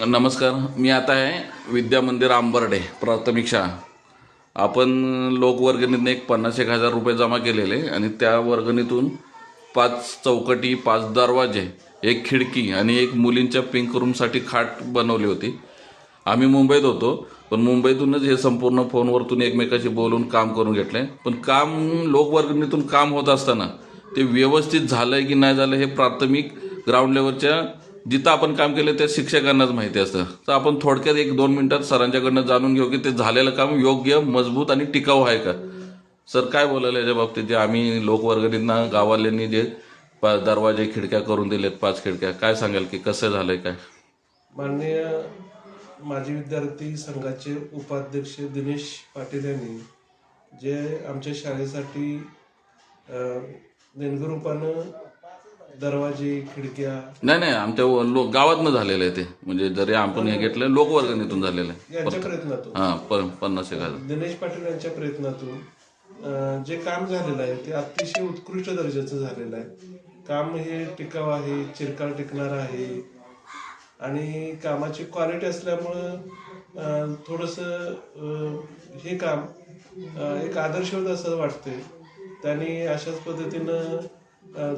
नमस्कार. मी आता आहे विद्या मंदिर आंबर्डे प्राथमिक शाळा. आपण लोकवर्गणीतून एक 50,000 रुपये जमा केलेले आणि त्या वर्गणीतून 5 चौकटी, 5 दरवाजे, एक खिडकी आणि एक मुलींच्या पिंक रूमसाठी खाट बनवली होती. आम्ही मुंबईत होतो, पण मुंबईतूनच हे संपूर्ण फोनवरतून एकमेकाशी बोलून काम करून घेतले. पण काम लोकवर्गणीतून काम होत असताना ते व्यवस्थित झालंय की नाही झालं हे प्राथमिक ग्राउंड लेवलच्या जिथं आपण काम केलं त्या शिक्षकांनाच माहिती असतं. तर आपण थोडक्यात 1-2 मिनिटात सरांच्याकडनं जाणून घेऊ की ते झालेलं काम योग्य, मजबूत आणि टिकाऊ आहे का. सर काय बोलायला याच्या बाबतीत, जे आम्ही लोकवर्गणींना गावाल्यांनी जे दरवाजे खिडक्या करून दिलेत, 5 खिडक्या, काय सांगाल की कसं झालंय काय? माननीय माजी विद्यार्थी संघाचे उपाध्यक्ष दिनेश पाटील यांनी जे आमच्या शाळेसाठी देणगीरूपानं दरवाजे, खिडक्या नाही, आमच्या गावातनं झालेलं आहे ते. म्हणजे जरी आपण हे घेतलं लोकवर्गणीतून झालेलं आहे. यांच्या प्रयत्नातून हां, 50,000. दिनेश पाटील यांच्या प्रयत्नातून जे काम झालेलं आहे ते अतिशय उत्कृष्ट दर्जाचं झालेलं आहे. काम हे टिकाऊ आहे, चिरकाल टिकणार आहे आणि कामाची क्वालिटी असल्यामुळं थोडंसं हे काम एक आदर्शवत असं वाटतंय. त्यांनी अशाच पद्धतीनं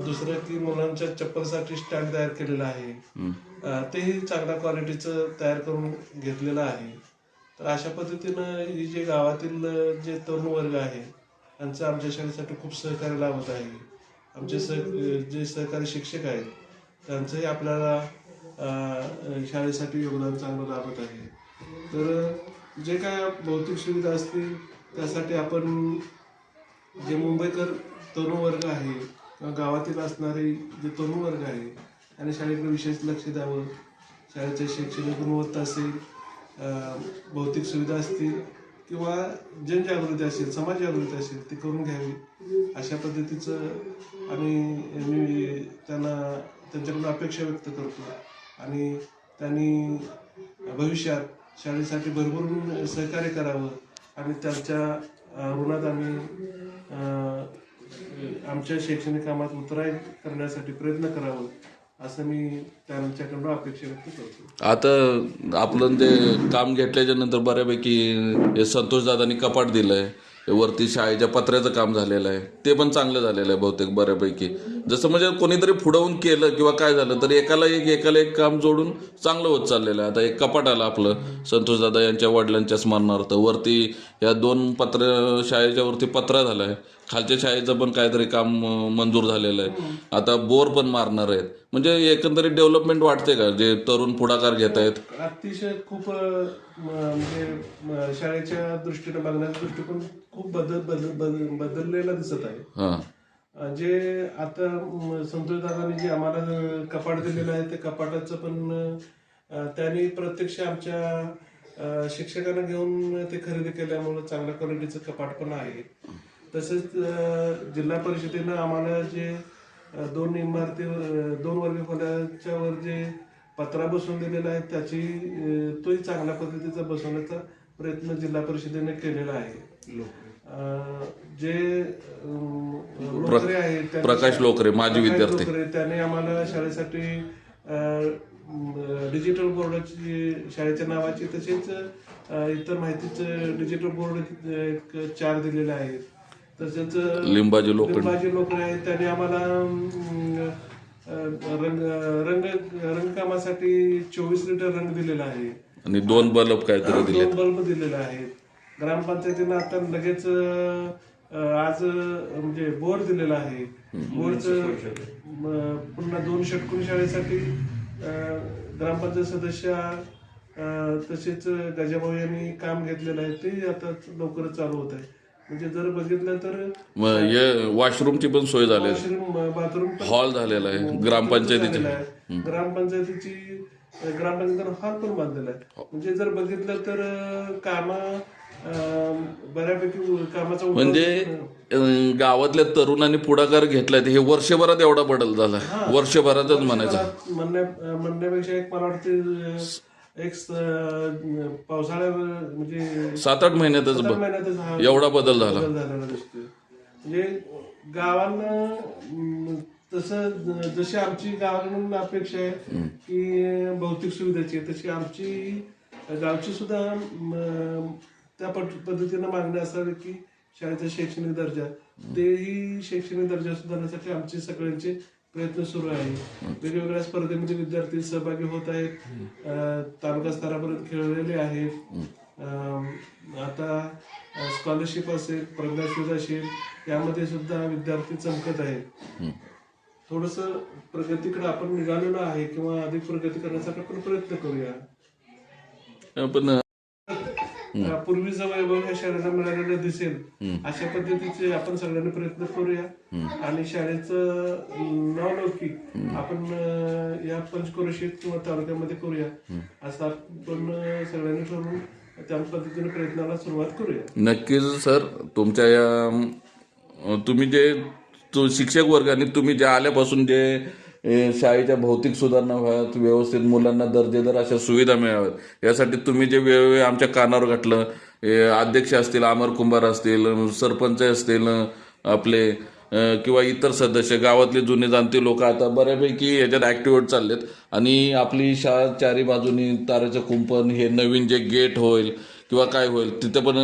दुसरं की मुलांच्या चप्पलसाठी स्टँड तयार केलेलं आहे, तेही चांगल्या क्वालिटीचं तयार करून घेतलेलं आहे. तर अशा पद्धतीनं ही जे गावातील जे तरुण वर्ग आहे त्यांचं आमच्या शाळेसाठी खूप सहकार्य लाभत आहे. आमचे जे सहकारी शिक्षक आहेत त्यांचंही आपल्याला शाळेसाठी योगदान चांगलं लाभत आहे. तर जे काय भौतिक सुविधा असतील त्यासाठी आपण जे मुंबईकर तरुण वर्ग आहे किंवा गावातील असणारे जे तरुण वर्ग आहे आणि शाळेकडे विशेष लक्ष द्यावं. शाळेची शैक्षणिक गुणवत्ता असेल, भौतिक सुविधा असतील किंवा जनजागृती असेल, समाज जागृती असेल ती करून घ्यावी अशा पद्धतीचं मी त्यांच्याकडून अपेक्षा व्यक्त करतो. आणि त्यांनी भविष्यात शाळेसाठी भरभरून सहकार्य करावं आणि त्यांच्या ऋणात आम्ही आमच्या शैक्षणिक कामात उतराई करण्यासाठी प्रयत्न करावं असं मी त्यांच्याकडून अपेक्षा व्यक्त करतो. आता आपलं जे काम घेतल्याच्या नंतर बऱ्यापैकी हे संतोष दादांनी कपाट दिलंय, वरती शाळेच्या पत्र्याचं काम झालेलं आहे, ते पण चांगलं झालेलं आहे बहुतेक बऱ्यापैकी. जसं म्हणजे कोणीतरी पुढवून केलं किंवा काय झालं तर एकाला एक काम जोडून चांगलं होत चाललेलं आहे. आता एक कपाट आलं आपलं संतोष दादा यांच्या वडिलांच्या स्मरणार्थ. वरती या 2 शाळेच्या वरती पत्रा झाला आहे. खालच्या शाळेचं पण काहीतरी काम मंजूर झालेलं आहे. आता बोर पण मारणार आहेत. म्हणजे एकंदरीत डेव्हलपमेंट वाटते का, जे तरुण पुढाकार घेत आहेत? अतिशय खूप म्हणजे शाळेच्या दृष्टीने बघण्याचा दृष्टिकोन खूप बदललेला दिसत आहे. जे आता संतोष दादांनी जे आम्हाला कपाट दिलेलं आहे ते कपाटाचं पण त्यांनी प्रत्यक्ष आमच्या शिक्षकांना घेऊन ते खरेदी केल्यामुळे चांगल्या क्वालिटीचं कपाट पण आहे. तसेच जिल्हा परिषदेनं आम्हाला जे 2 इमारती 2 वर्ग खोल्याच्या वर जे पत्रा बसवून दिलेला आहे तोही चांगल्या पद्धतीचा बसवण्याचा प्रयत्न जिल्हा परिषदेने केलेला आहे. जे लोकरे आहेत, प्रकाश लोकरे माजी विद्यार्थी, त्याने आम्हाला शाळेसाठी डिजिटल बोर्डाची शाळेच्या नावाची तसेच इतर माहितीचं डिजिटल बोर्ड 4 दिलेले आहेत. तसेच लिंबाजी लोकरे आहेत, त्याने आम्हाला रंगकामासाठी 24 लिटर रंग दिलेला आहे आणि 2 बल्ब काहीतरी दिले, 2 बल्ब दिलेले आहेत. ग्रामपंचायतीनं आता लगेच आज म्हणजे बोर दिलेला आहे. बोरचं पुन्हा 2 षटकोनी शाळेसाठी ग्रामपंचायत सदस्य तसेच गजाभाऊ यांनी काम घेतलेलं आहे, ते आता लवकरच चालू होत आहे. म्हणजे जर बघितलं तर वॉशरूमची पण सोय झाली, वॉशरूम बाथरूम हॉल झालेला आहे ग्रामपंचायतीची. ग्रामपंचायतीनं हॉल पण बांधलेला आहे. म्हणजे जर बघितलं तर बऱ्यापैकी कामाचा म्हणजे गावातल्या तरुणांनी पुढाकार घेतलाय. हे वर्षभरात एवढा बदल झाला, वर्षभरातच म्हणायचं म्हणण्यापेक्षा एक मला वाटतं एक पावसाळ्यात म्हणजे 7-8 महिन्यातच एवढा बदल झाला. म्हणजे गावांना तसं जशी आमची गावाकडून अपेक्षा आहे की भौतिक सुविधाची तशी आमची गावची सुद्धा त्या पद्धतीनं मागणी असावी की शाळेचा शैक्षणिक दर्जा तेही शैक्षणिक दर्जा सुधारण्यासाठी आमचे सगळ्यांचे प्रयत्न सुरू आहे. वेगवेगळ्या स्पर्धेमध्ये विद्यार्थी सहभागी होत आहेत, तालुका स्तरापर्यंत खेळलेले आहेत. आता स्कॉलरशिप असेल, प्रज्ञाशोध असेल, यामध्ये सुद्धा विद्यार्थी चमकत आहेत. थोडस प्रगतीकडे आपण निघालेलो आहे किंवा अधिक प्रगती करण्यासाठी आपण प्रयत्न करूया. पण पूर्वीचं वैभव ह्या शाळेला मिळालेलं दिसेल अशा पद्धतीचे आपण सगळ्यांनी प्रयत्न करूया आणि शाळेचं नावलौकिक आपण या पंचक्रोशीत किंवा तालुक्यामध्ये करूया असं आपण सगळ्यांनी करून त्या पद्धतीने प्रयत्नाला सुरुवात करूया. नक्कीच सर, तुमच्या या तुम्ही जे शिक्षक वर्ग आणि तुम्ही जे आल्यापासून जे शाळेच्या भौतिक सुधारणा व्हाव्यात, व्यवस्थित मुलांना दर्जेदार अशा सुविधा मिळाव्यात यासाठी तुम्ही जे वेळोवेळी आमच्या कानावर घातलं, अध्यक्ष असतील, अमर कुंभार असतील, सरपंच असतील आपले किंवा इतर सदस्य, गावातले जुने जाणते लोक आता बऱ्यापैकी याच्यात ऍक्टिव्ह होत चाललेत आणि आपली शाळा चारी बाजूनी ताराचं कुंपण, हे नवीन जे गेट होईल किंवा काय होईल तिथे पण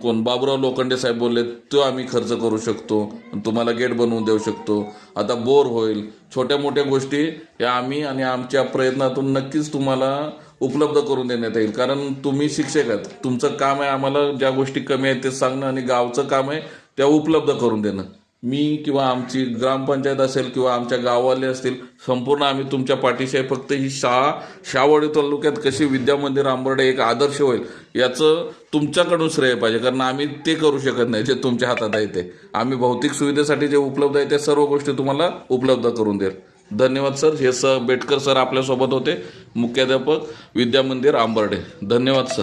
कोण बाबुराव लोखंडे साहेब बोलले तो आम्ही खर्च करू शकतो, तुम्हाला गेट बनवून देऊ शकतो. आता बोर होईल, छोट्या मोठ्या गोष्टी या आम्ही आणि आमच्या प्रयत्नातून नक्कीच तुम्हाला उपलब्ध करून देण्यात येईल. कारण तुम्ही शिक्षक आहात, तुमचं काम आहे आम्हाला ज्या गोष्टी कमी आहेत ते सांगणं आणि गावचं काम आहे त्या उपलब्ध करून देणं. मी किंवा आमची ग्रामपंचायत असेल किंवा आमच्या गाववाले असतील, संपूर्ण आम्ही तुमच्या पाठीशी आहे. फक्त ही शावडी तालुक्यात कशी विद्यामंदिर आंबर्डे एक आदर्श होईल याचं तुमच्याकडून श्रेय पाहिजे, कारण आम्ही ते करू शकत नाही जे तुमच्या हातात आहे ते. आम्ही भौतिक सुविधेसाठी जे उपलब्ध आहे त्या सर्व गोष्टी तुम्हाला उपलब्ध करून देईल. धन्यवाद सर. हे बेटकर सर आपल्यासोबत होते, मुख्याध्यापक विद्यामंदिर आंबर्डे. धन्यवाद सर.